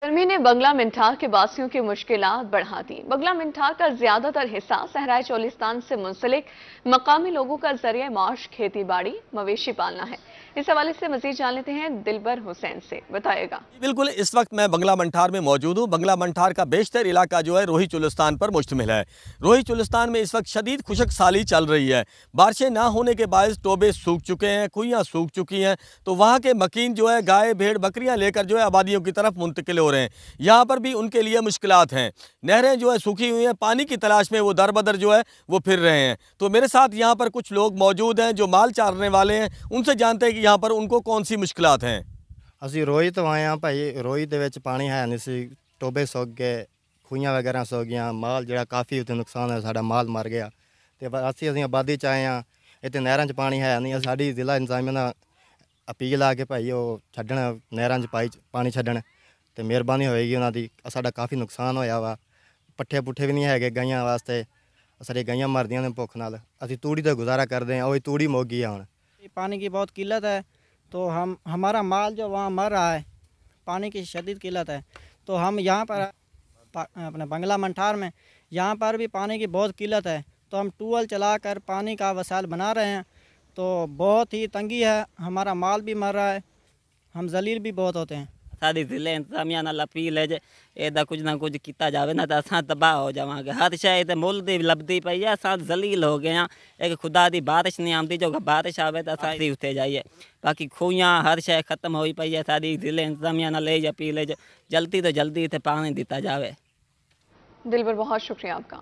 गर्मी ने बंगला मिंठार के वासियों की मुश्किलात बढ़ा दी। बंगला मिंठार का ज्यादातर हिस्सा सहराए चोलिस्तान से मुंसलिक मकामी लोगों का जरिए माश खेती बाड़ी मवेशी पालना है। इस हवाले से मजीद जान लेते हैं दिलबर हुसैन से, बताएगा। बिल्कुल, इस वक्त मैं बंगला मंठार में मौजूद हूँ। बंगला मंठार का बेशतर इलाका जो है रोही चुलिस्तान पर मुश्तमिल है। रोही चुलिस्तान में इस वक्त शदीद खुशक साली चल रही है। बारिशें ना होने के बायस टोबे सूख चुके हैं, कुइयाँ सूख चुकी हैं, तो वहाँ के मकीन जो है गाय भेड़ बकरियाँ लेकर जो है आबादियों की तरफ मुंतकिल हो रहे हैं। यहाँ पर भी उनके लिए मुश्किलात हैं। नहरें जो है सूखी हुई हैं, पानी की तलाश में वो दर बदर जो है वो फिर रहे हैं। तो मेरे साथ यहाँ पर कुछ लोग मौजूद हैं जो माल चारने वाले हैं। उनसे जानते हैं कि यहाँ पर उनको कौन सी मुश्किलात हैं। ਅਸੀਂ ਰੋਈ ਤੋਂ ਆਏ ਹਾਂ ਭਾਈ। ਰੋਈ ਦੇ ਵਿੱਚ ਪਾਣੀ ਹੈ ਨਹੀਂ ਸੀ, ਟੋਬੇ ਸੁੱਕ ਗਏ, ਖੂਹੀਆਂ ਵਗੈਰਾ ਸੁੱਕ ਗਈਆਂ, ਮਾਲ ਜਿਹੜਾ ਕਾਫੀ ਉੱਤੇ ਨੁਕਸਾਨ ਹੋਇਆ, ਸਾਡਾ ਮਾਲ ਮਰ ਗਿਆ। ਤੇ ਅਸੀਂ ਆਬਾਦੀ 'ਚ ਆਏ ਹਾਂ, ਇੱਥੇ ਨਹਿਰਾਂ 'ਚ ਪਾਣੀ ਹੈ ਨਹੀਂ। ਸਾਡੀ ਜ਼ਿਲ੍ਹਾ ਇੰਤਜ਼ਾਮੀਆ ਨਾਲ ਅਪੀਲ ਆ ਕੇ ਭਾਈ ਉਹ ਛੱਡਣ, ਨਹਿਰਾਂ 'ਚ ਪਾਣੀ ਛੱਡਣ ਤੇ ਮਿਹਰਬਾਨੀ ਹੋਏਗੀ ਉਹਨਾਂ ਦੀ। ਸਾਡਾ ਕਾਫੀ ਨੁਕਸਾਨ ਹੋਇਆ ਵਾ, ਪੱਠੇ ਪੁੱਠੇ ਵੀ ਨਹੀਂ ਹੈਗੇ ਗਾਈਆਂ ਵਾਸਤੇ। ਸਾਡੀ ਗਾਈਆਂ ਮਰਦੀਆਂ ਨੇ ਭੁੱਖ ਨਾਲ। ਅਸੀਂ ਤੂੜੀ ਦਾ ਗੁਜ਼ਾਰਾ ਕਰਦੇ ਹਾਂ, ਉਹ ਤੂੜੀ ਮੁੱਕ ਗਈ ਆ ਹੁਣ। पानी की बहुत किल्लत है, तो हमारा माल जो वहाँ मर रहा है, पानी की शदीद किल्लत है। तो हम यहाँ पर अपने बंगला मंठार में यहाँ पर भी पानी की बहुत किल्लत है, तो हम ट्यूबवेल चलाकर पानी का वसाइल बना रहे हैं। तो बहुत ही तंगी है, हमारा माल भी मर रहा है, हम जलील भी बहुत होते हैं। सारी जिले इंतजामिया नाल अपील है जे एदा कुछ ना कुछ किया जाए ना तो असां तबाह हो जावांगे। हर शय ते मुल दी लभदी पई है, असां जलील हो गए हैं। एक खुदा दी बारिश नहीं आती, जो बारिश आवे तो असां उत्थे जाइए। बाकी खूहियां हर शय खत्म होई पई है। सारी जिले इंतजामिया नाल अपील है जे जल्दी तो जल्दी इत्थे पानी दिता जाए। दिलबर, बहुत शुक्रिया आपका।